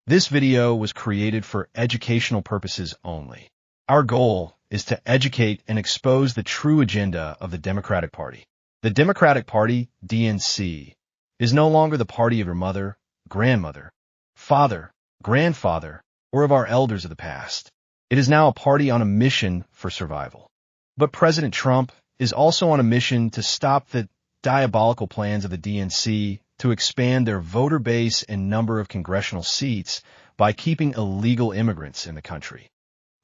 This video was created for educational purposes only. Our goal is to educate and expose the true agenda of the Democratic Party. The Democratic Party, DNC, is no longer the party of your mother, grandmother, father, grandfather, or of our elders of the past. It is now a party on a mission for survival. But President Trump is also on a mission to stop the diabolical plans of the DNC to expand their voter base and number of congressional seats by keeping illegal immigrants in the country.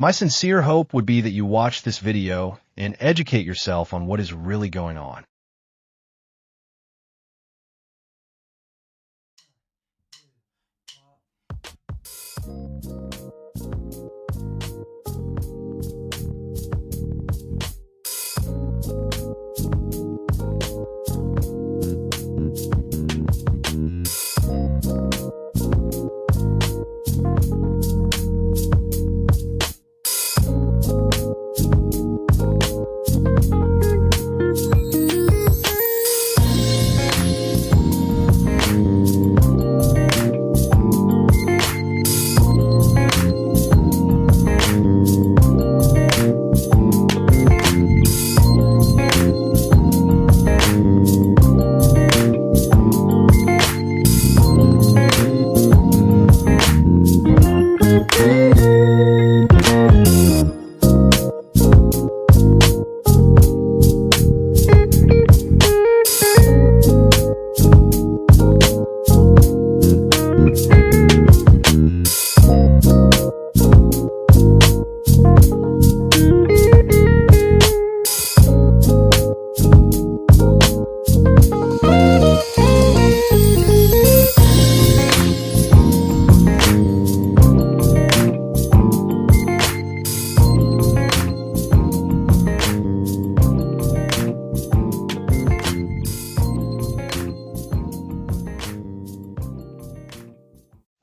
My sincere hope would be that you watch this video and educate yourself on what is really going on.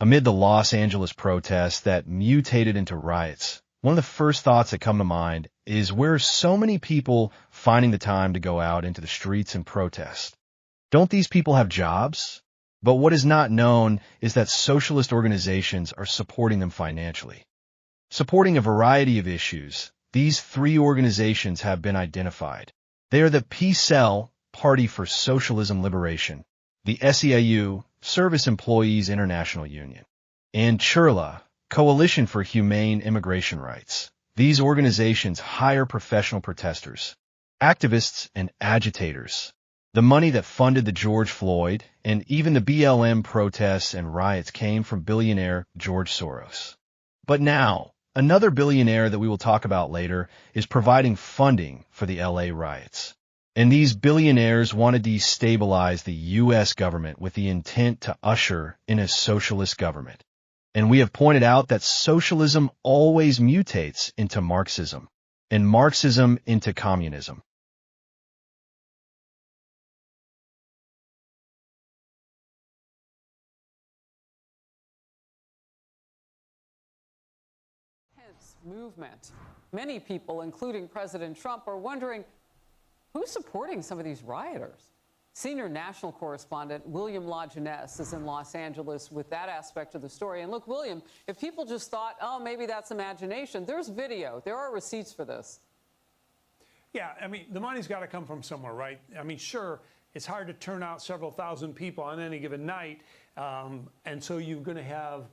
Amid the Los Angeles protests that mutated into riots, one of the first thoughts that come to mind is where are so many people finding the time to go out into the streets and protest? Don't these people have jobs? But what is not known is that socialist organizations are supporting them financially. Supporting a variety of issues, these three organizations have been identified. They are the PSEL, Party for Socialism Liberation, the SEIU, Service Employees International Union, and CHIRLA, Coalition for Humane Immigration Rights. These organizations hire professional protesters, activists, and agitators. The money that funded the George Floyd and even the BLM protests and riots came from billionaire George Soros. But now, another billionaire that we will talk about later is providing funding for the LA riots. And these billionaires want to destabilize the U.S. government with the intent to usher in a socialist government. And we have pointed out that socialism always mutates into Marxism, and Marxism into communism. Movement. Many people, including President Trump, are wondering who's supporting some of these rioters. Senior national correspondent William LaJeunesse is in Los Angeles with that aspect of the story. And look, William, if people just thought, oh, maybe that's imagination, there's video. There are receipts for this. Yeah, I mean, the money's got to come from somewhere, right? I mean, sure, it's hard to turn out several thousand people on any given night. And so you're going to have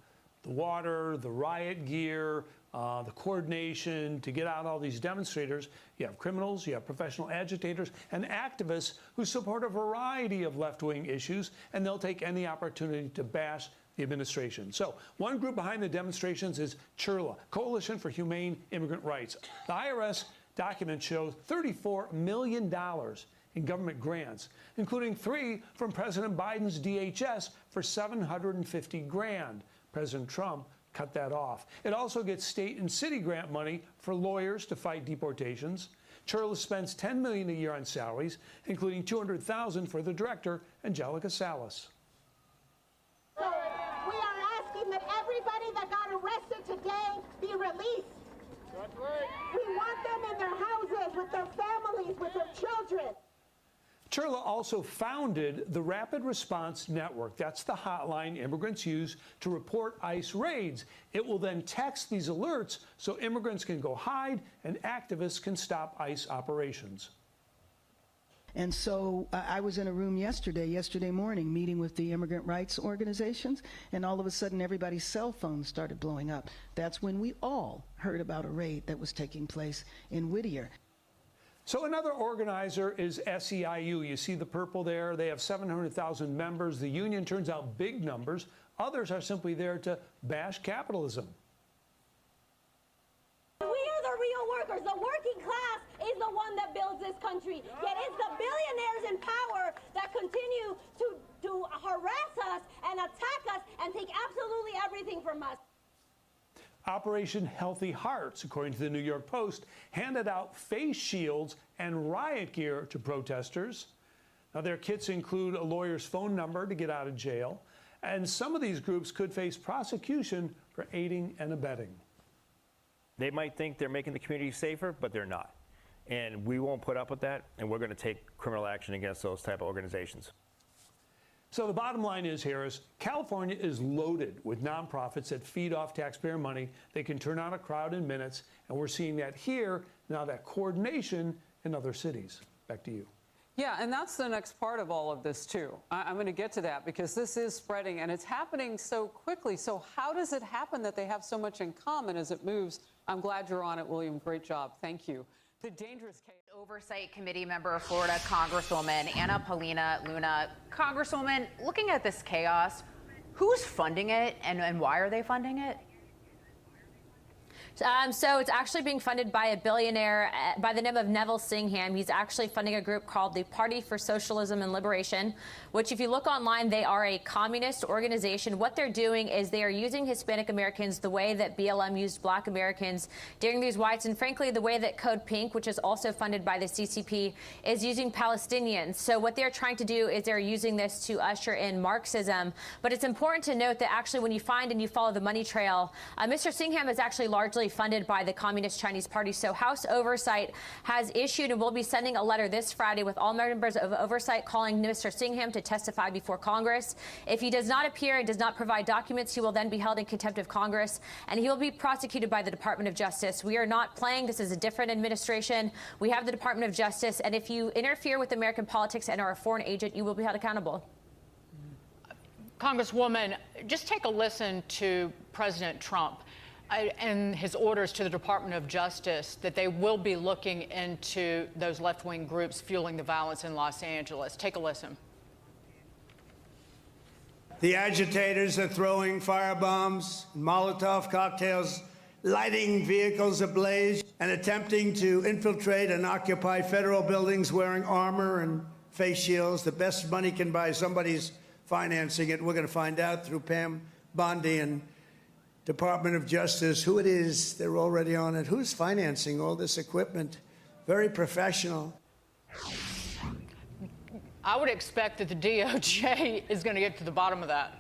the water, the riot gear, the coordination to get out all these demonstrators. You have criminals, you have professional agitators, and activists who support a variety of left-wing issues, and they'll take any opportunity to bash the administration. So one group behind the demonstrations is CHIRLA, Coalition for Humane Immigrant Rights. The IRS document shows $34 million in government grants, including 3 from President Biden's DHS for $750 grand. President Trump cut that off. It also gets state and city grant money for lawyers to fight deportations. CHIRLA spends $10 million a year on salaries, including $200,000 for the director, Angelica Salas. So we are asking that everybody that got arrested today be released. That's right. We want them in their houses with their families, with their children. Turla also founded the Rapid Response Network. That's the hotline immigrants use to report ICE raids. It will then text these alerts so immigrants can go hide and activists can stop ICE operations. And so I was in a room yesterday morning, meeting with the immigrant rights organizations, and all of a sudden everybody's cell phones started blowing up. That's when we all heard about a raid that was taking place in Whittier. So another organizer is SEIU. You see the purple there. They have 700,000 members. The union turns out big numbers. Others are simply there to bash capitalism. We are the real workers. The working class is the one that builds this country. Yet it's the billionaires in power that continue to harass us and attack us and take absolutely everything from us. Operation Healthy Hearts, according to the New York Post, handed out face shields and riot gear to protesters. Now, their kits include a lawyer's phone number to get out of jail, and some of these groups could face prosecution for aiding and abetting. They might think they're making the community safer, but they're not. And we won't put up with that, and we're going to take criminal action against those type of organizations. So the bottom line is, Harris, California is loaded with nonprofits that feed off taxpayer money. They can turn out a crowd in minutes, and we're seeing that here, now that coordination in other cities. Back to you. Yeah, and that's the next part of all of this, too. I'm going to get to that because this is spreading, and it's happening so quickly. So how does it happen that they have so much in common as it moves? I'm glad you're on it, William. Great job. Thank you. The dangerous case. Oversight Committee member, Florida Congresswoman Anna Paulina Luna. Congresswoman, looking at this chaos, who's funding it and why are they funding it? So it's actually being funded by a billionaire by the name of Neville Singham. He's actually funding a group called the Party for Socialism and Liberation, which if you look online, they are a communist organization. What they're doing is they are using Hispanic Americans the way that BLM used Black Americans during these riots, and frankly, the way that Code Pink, which is also funded by the CCP, is using Palestinians. So what they're trying to do is they're using this to usher in Marxism. But it's important to note that actually when you find and you follow the money trail, Mr. Singham is actually largely funded by the Communist Chinese Party. So House Oversight has issued and will be sending a letter this Friday with all members of Oversight calling Mr. Singham to testify before Congress. If he does not appear and does not provide documents, he will then be held in contempt of Congress, and he will be prosecuted by the Department of Justice. We are not playing. This is a different administration. We have the Department of Justice, and if you interfere with American politics and are a foreign agent, you will be held accountable. Congresswoman, just take a listen to President Trump and his orders to the Department of Justice that they will be looking into those left-wing groups fueling the violence in Los Angeles. Take a listen. The agitators are throwing firebombs, Molotov cocktails, lighting vehicles ablaze, and attempting to infiltrate and occupy federal buildings wearing armor and face shields. The best money can buy, somebody's financing it. We're going to find out through Pam Bondi and Department of Justice who it is. They're already on it. Who's financing all this equipment? Very professional. I would expect that the DOJ is going to get to the bottom of that.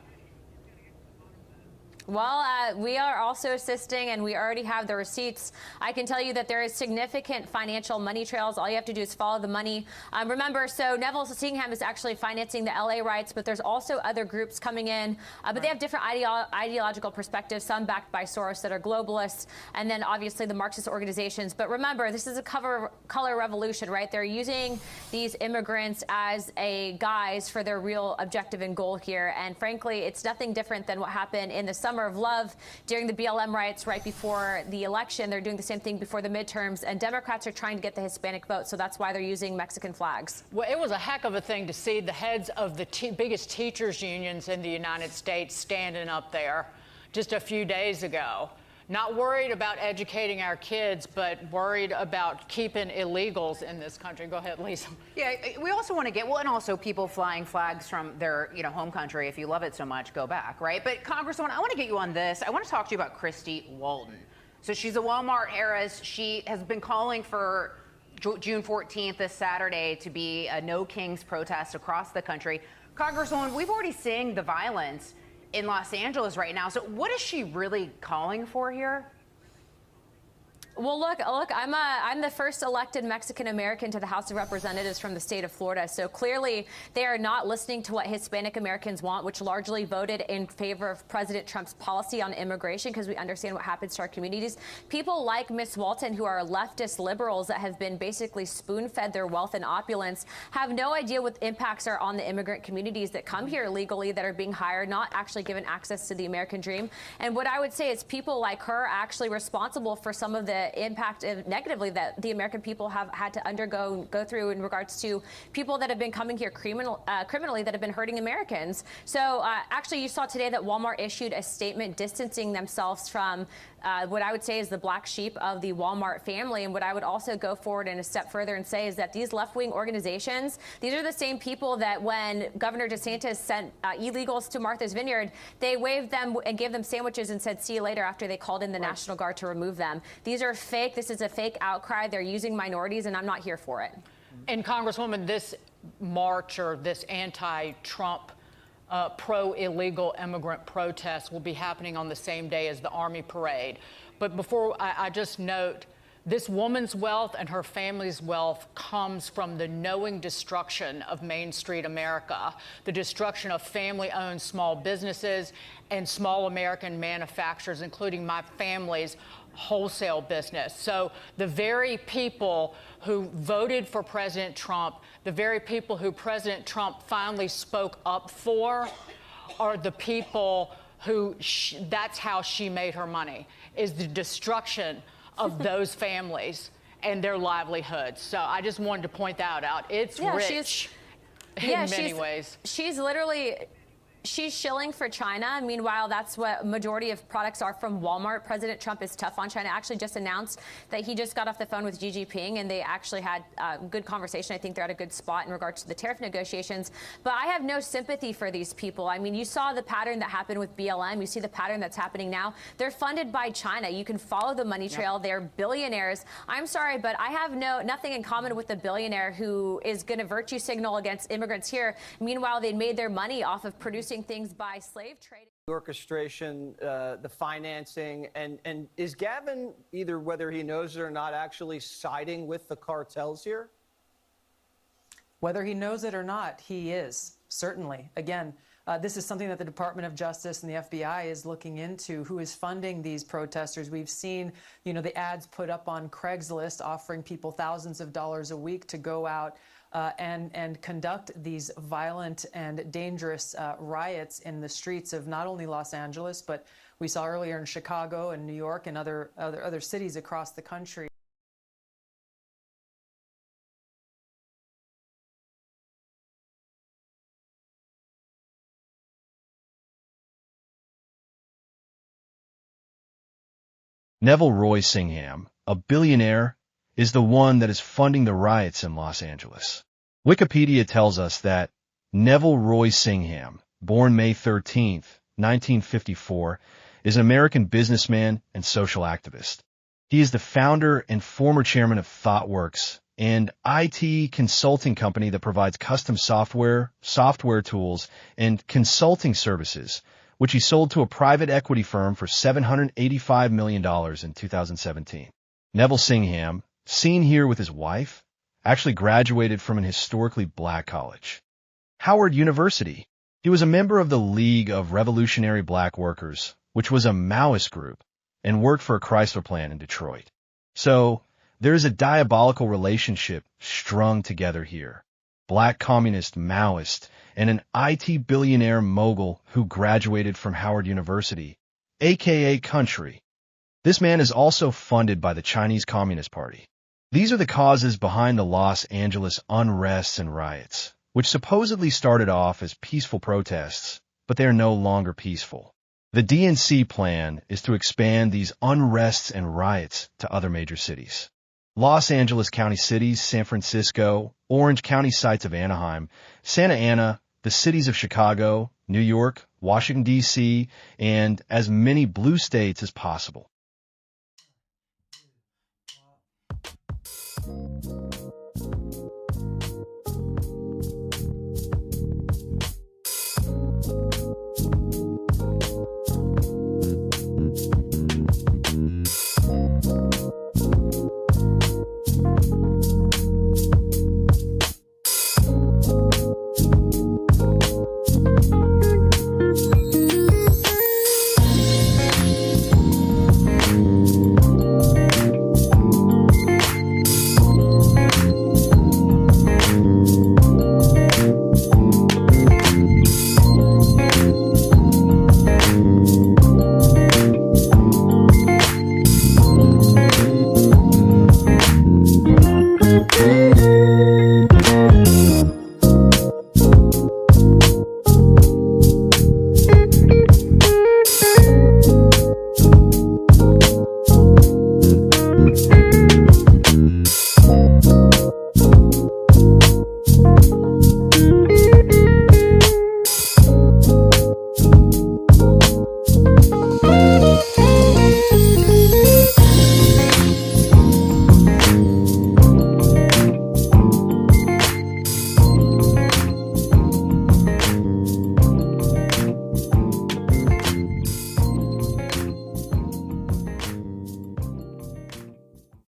Well, we are also assisting, and we already have the receipts. I can tell you that there is significant financial money trails. All you have to do is follow the money. Remember, so Neville Singham is actually financing the LA riots, but there's also other groups coming in. But they have different ideological perspectives, some backed by Soros that are globalists, and then obviously the Marxist organizations. But remember, this is a color revolution, right? They're using these immigrants as a guise for their real objective and goal here. And frankly, it's nothing different than what happened in the summer of love during the BLM riots right before the election. They're doing the same thing before the midterms, and Democrats are trying to get the Hispanic vote, so that's why they're using Mexican flags. Well, it was a heck of a thing to see the heads of the biggest teachers unions in the United States standing up there just a few days ago. Not worried about educating our kids, but worried about keeping illegals in this country. Go ahead, Lisa. Yeah, we also want to get, well, and also people flying flags from their, home country. If you love it so much, go back, right? But Congresswoman, I want to get you on this. I want to talk to you about Christy Walton. So she's a Walmart heiress. She has been calling for June 14th, this Saturday, to be a No Kings protest across the country. Congresswoman, we've already seen the violence in Los Angeles right now. So what is she really calling for here? Well, look, I'm the first elected Mexican American to the House of Representatives from the state of Florida. So clearly they are not listening to what Hispanic Americans want, which largely voted in favor of President Trump's policy on immigration, because we understand what happens to our communities. People like Miss Walton, who are leftist liberals that have been basically spoon-fed their wealth and opulence, have no idea what the impacts are on the immigrant communities that come here illegally, that are being hired, not actually given access to the American dream. And what I would say is people like her are actually responsible for some of the impact negatively that the American people have had to go through in regards to people that have been coming here criminally that have been hurting Americans. So actually, you saw today that Walmart issued a statement distancing themselves from what I would say is the black sheep of the Walmart family. And what I would also go forward and a step further and say is that these left-wing organizations, these are the same people that when Governor DeSantis sent illegals to Martha's Vineyard, they waved them and gave them sandwiches and said, see you later, after they called in the National Guard to remove them. These are fake. This is a fake outcry. They're using minorities, and I'm not here for it. And Congresswoman, this march or this anti-Trump pro-illegal immigrant protest will be happening on the same day as the Army Parade. But before I just note, this woman's wealth and her family's wealth comes from the knowing destruction of Main Street America, the destruction of family-owned small businesses and small American manufacturers, including my family's wholesale business. So the very people who voted for President Trump, the very people who President Trump finally spoke up for, are the people who that's how she made her money, is the destruction of those families and their livelihoods. So I just wanted to point that out. It's rich in many ways. She's literally... She's shilling for China. Meanwhile, that's what majority of products are from Walmart. President Trump is tough on China. Actually just announced that he just got off the phone with Xi Jinping, and they actually had a good conversation. I think they're at a good spot in regards to the tariff negotiations. But I have no sympathy for these people. I mean, you saw the pattern that happened with BLM. You see the pattern that's happening now. They're funded by China. You can follow the money trail. They're billionaires. I'm sorry, but I have nothing in common with the billionaire who is going to virtue signal against immigrants here. Meanwhile, they made their money off of producing things by slave trade. Orchestration, the financing, and is Gavin, either whether he knows it or not, actually siding with the cartels here? Whether he knows it or not, he is, certainly. Again, this is something that the Department of Justice and the FBI is looking into, who is funding these protesters. We've seen, the ads put up on Craigslist offering people thousands of dollars a week to go out and conduct these violent and dangerous riots in the streets of not only Los Angeles, but we saw earlier in Chicago and New York and other cities across the country. Neville Roy Singham, a billionaire, is the one that is funding the riots in Los Angeles. Wikipedia tells us that Neville Roy Singham, born May 13, 1954, is an American businessman and social activist. He is the founder and former chairman of ThoughtWorks, an IT consulting company that provides custom software tools, and consulting services, which he sold to a private equity firm for $785 million in 2017. Neville Singham, seen here with his wife, actually graduated from an historically black college, Howard University. He was a member of the League of Revolutionary Black Workers, which was a Maoist group, and worked for a Chrysler plant in Detroit. So there is a diabolical relationship strung together here. Black communist Maoist and an IT billionaire mogul who graduated from Howard University, aka country. This man is also funded by the Chinese Communist Party. These are the causes behind the Los Angeles unrests and riots, which supposedly started off as peaceful protests, but they are no longer peaceful. The DNC plan is to expand these unrests and riots to other major cities. Los Angeles County cities, San Francisco, Orange County sites of Anaheim, Santa Ana, the cities of Chicago, New York, Washington, D.C., and as many blue states as possible.